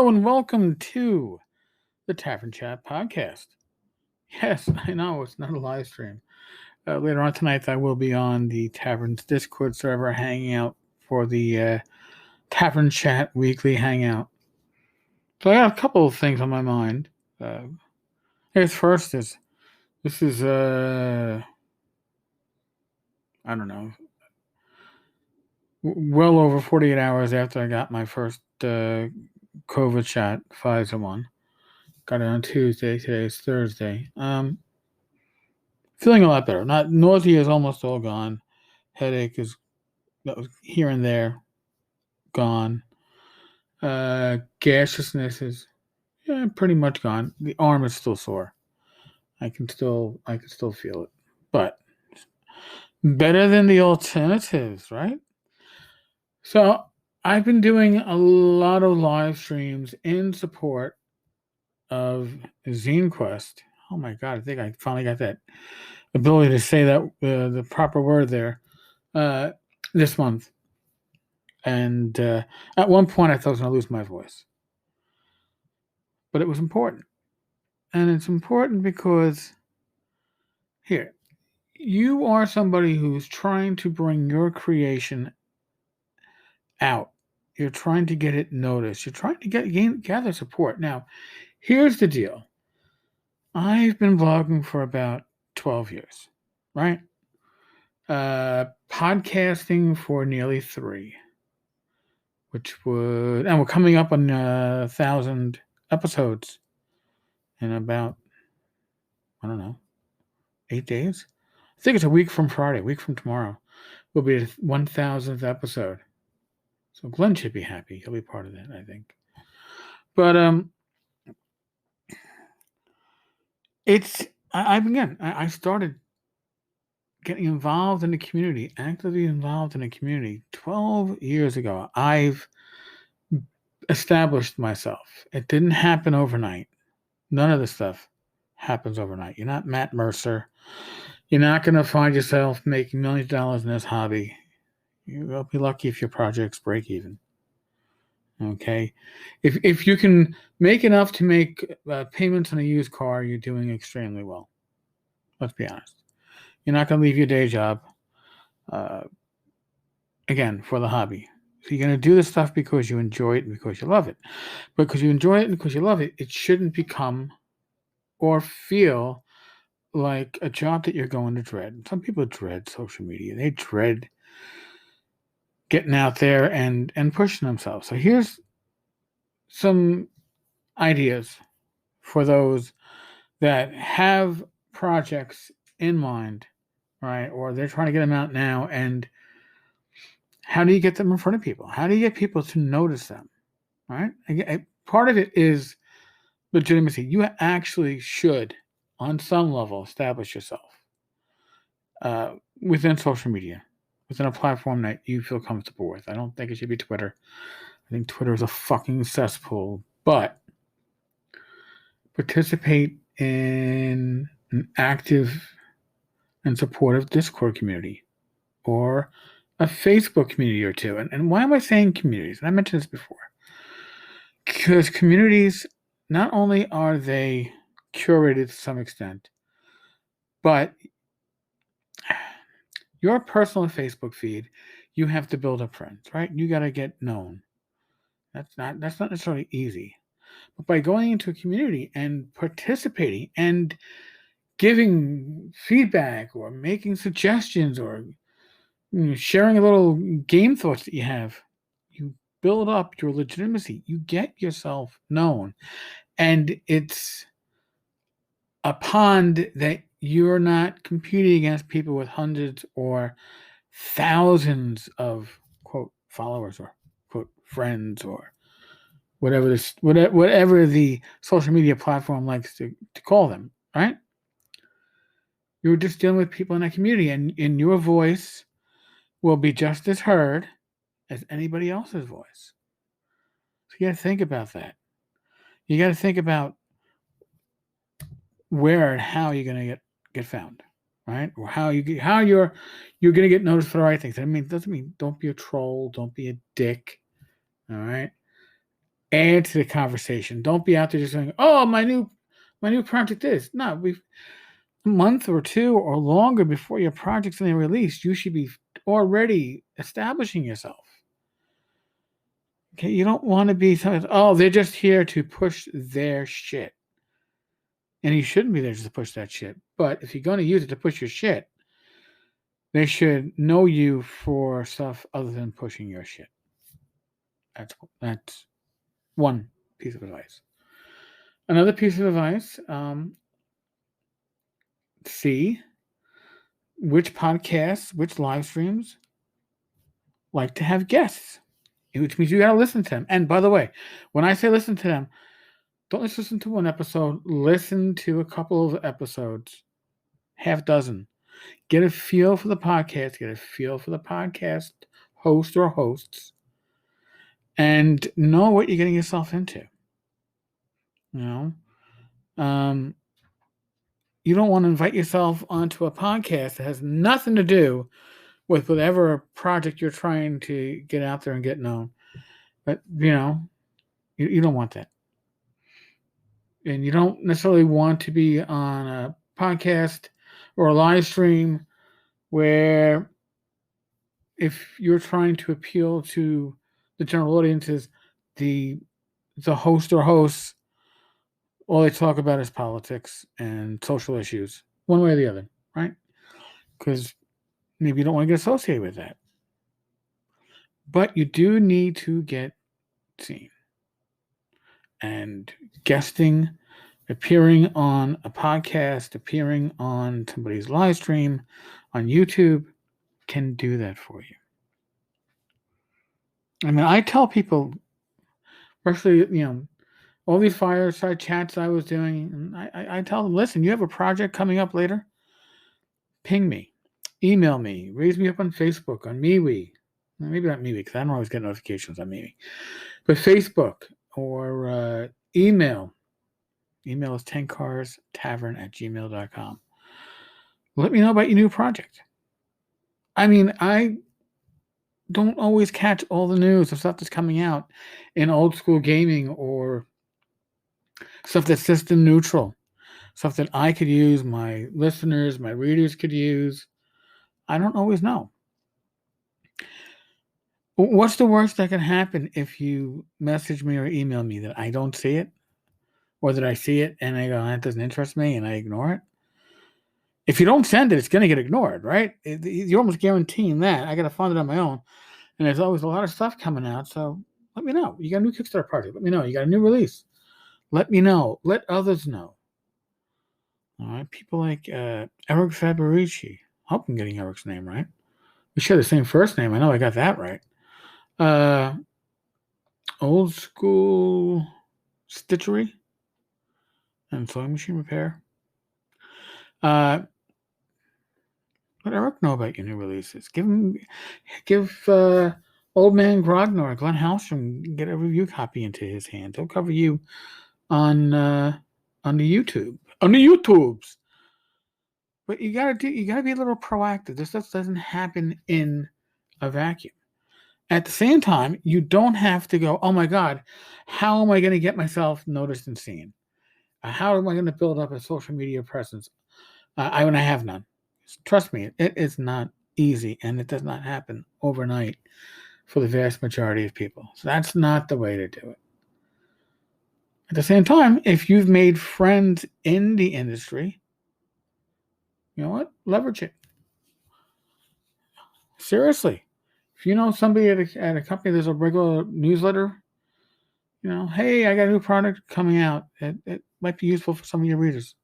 and welcome to the Tavern Chat podcast. Yes, I know it's not a live stream. Later on tonight, I will be on the Tavern's Discord server hanging out for the Tavern Chat weekly hangout. So I got a couple of things on my mind. Here's first is this is I don't know, well over 48 hours after I got my first COVID shot, Pfizer one. Got it on Tuesday. Today is Thursday. Feeling a lot better. Not nausea is almost all gone. Headache is here and there gone. Gaseousness is pretty much gone. The arm is still sore. I can still feel it, but better than the alternatives, right? So I've been doing a lot of live streams in support of Zine Quest. Oh my god! I think I finally got that ability to say that the proper word there this month. And at one point, I thought I was going to lose my voice, but it was important, and it's important because here you are somebody who's trying to bring your creation out. You're trying to get it noticed. You're trying to gather support. Now, here's the deal. I've been vlogging for about 12 years, right? Podcasting for nearly 3, and we're coming up on 1,000 episodes in about, I don't know, 8 days. I think it's a week from Friday, a week from tomorrow, will be the 1,000th episode. So Glenn should be happy. He'll be part of that, I think. But I started getting involved in the community, actively involved in the community 12 years ago. I've established myself. It didn't happen overnight. None of this stuff happens overnight. You're not Matt Mercer. You're not going to find yourself making millions of dollars in this hobby. You'll be lucky if your projects break even. Okay? If you can make enough to make payments on a used car, you're doing extremely well. Let's be honest. You're not going to leave your day job, again, for the hobby. So you're going to do this stuff because you enjoy it and because you love it. Because you enjoy it and because you love it, it shouldn't become or feel like a job that you're going to dread. Some people dread social media. They dread getting out there and pushing themselves. So here's some ideas for those that have projects in mind, right? Or they're trying to get them out now. And how do you get them in front of people? How do you get people to notice them, right? Part of it is legitimacy. You actually should, on some level, establish yourself within social media, within a platform that you feel comfortable with. I don't think it should be Twitter. I think Twitter is a fucking cesspool. But participate in an active and supportive Discord community or a Facebook community or two. And why am I saying communities? And I mentioned this before. Because communities, not only are they curated to some extent, but your personal Facebook feed, you have to build up friends, right? You got to get known. That's not necessarily easy. But by going into a community and participating and giving feedback or making suggestions or sharing a little game thoughts that you have, you build up your legitimacy. You get yourself known. And it's a pond that you're not competing against people with hundreds or thousands of, quote, followers or, quote, friends or whatever the social media platform likes to call them, right? You're just dealing with people in that community, and your voice will be just as heard as anybody else's voice. So you got to think about that. You got to think about where and how you're going to get found, right? Or how you're going to get noticed for the right things. I mean, it doesn't mean don't be a troll, don't be a dick, all right? Add to the conversation. Don't be out there just saying, "Oh, my new project is." No, we've a month or two or longer before your project's being released. You should be already establishing yourself. Okay, you don't want to be something. Oh, they're just here to push their shit, and you shouldn't be there just to push that shit. But if you're going to use it to push your shit, they should know you for stuff other than pushing your shit. That's one piece of advice. Another piece of advice: see which podcasts, which live streams like to have guests, which means you got to listen to them. And by the way, when I say listen to them, don't just listen to one episode. Listen to a couple of episodes, half dozen. Get a feel for the podcast. Get a feel for the podcast host or hosts, and know what you're getting yourself into. You know, you don't want to invite yourself onto a podcast that has nothing to do with whatever project you're trying to get out there and get known. But you don't want that, and you don't necessarily want to be on a podcast or a live stream where, if you're trying to appeal to the general audiences, the host or hosts, all they talk about is politics and social issues, one way or the other, right? Because maybe you don't want to get associated with that. But you do need to get seen. And guesting, appearing on a podcast, appearing on somebody's live stream on YouTube can do that for you. I mean, I tell people, especially, all these fireside chats I was doing, and I tell them, listen, you have a project coming up later? Ping me, email me, raise me up on Facebook, on MeWe. Maybe not MeWe, because I don't always get notifications on MeWe. But Facebook or email. Email is 10carstavern@gmail.com. Let me know about your new project. I mean, I don't always catch all the news of stuff that's coming out in old school gaming or stuff that's system neutral, stuff that I could use, my listeners, my readers could use. I don't always know. What's the worst that can happen if you message me or email me that I don't see it, or that I see it and I go, that doesn't interest me, and I ignore it? If you don't send it, it's going to get ignored, right? You're almost guaranteeing that. I got to fund it on my own, and there's always a lot of stuff coming out. So let me know. You got a new Kickstarter project. Let me know. You got a new release. Let me know. Let others know. All right, people like Eric Faberici. I hope I'm getting Eric's name right. We share the same first name. I know I got that right. Old School Stitchery and Sewing Machine Repair. Let Eric know about your new releases. Give Old Man Grognor, Glenn Hallstrom, get a review copy into his hands. He'll cover you on the YouTubes. But you gotta be a little proactive. This stuff doesn't happen in a vacuum. At the same time, you don't have to go, oh my God, how am I going to get myself noticed and seen? How am I going to build up a social media presence when I have none? Trust me, it is not easy, and it does not happen overnight for the vast majority of people. So that's not the way to do it. At the same time, if you've made friends in the industry, you know what? Leverage it. Seriously. If you know somebody at a company, there's a regular newsletter, hey, I got a new product coming out. It might be useful for some of your readers.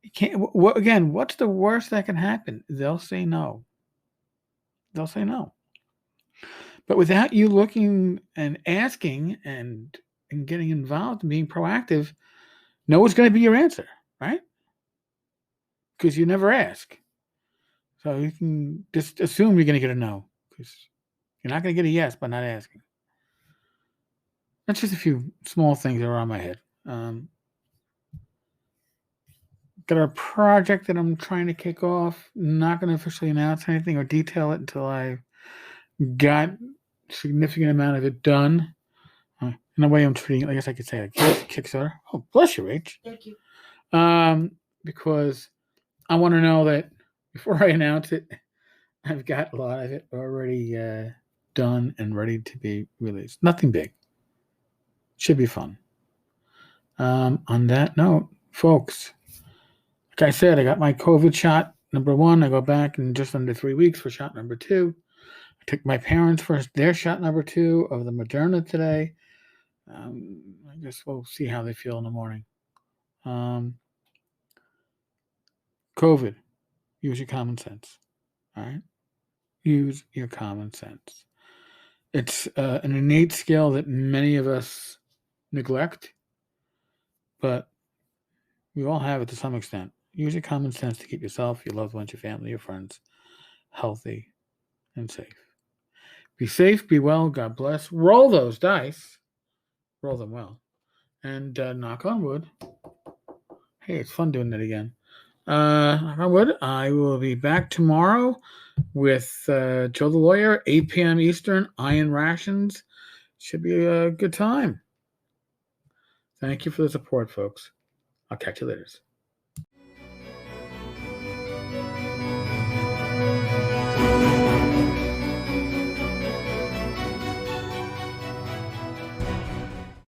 You can't. Again, what's the worst that can happen? They'll say no. They'll say no. But without you looking and asking and getting involved and being proactive, no is going to be your answer, right? Because you never ask. So you can just assume you're going to get a no, because you're not going to get a yes by not asking. That's just a few small things that are on my head. Got a project that I'm trying to kick off. Not going to officially announce anything or detail it until I got a significant amount of it done. in a way I'm treating, I guess I could say, like Kickstarter. Oh, bless you, Rach. Thank you. Because I want to know that before I announce it, I've got a lot of it already done and ready to be released. Nothing big. Should be fun. On that note, folks, like I said, I got my COVID shot number 1. I go back in just under 3 weeks for shot number 2. I took my parents for their shot number 2 of the Moderna today. I guess we'll see how they feel in the morning. COVID, use your common sense. All right? Use your common sense. It's an innate skill that many of us neglect, but we all have it to some extent. Use your common sense to keep yourself, your loved ones, your family, your friends healthy and safe. Be safe, be well, God bless. Roll those dice. Roll them well. And knock on wood. Hey, it's fun doing that again. Knock on wood. I will be back tomorrow with Joe the Lawyer, 8 p.m. Eastern, Iron Rations. Should be a good time. Thank you for the support, folks. I'll catch you later.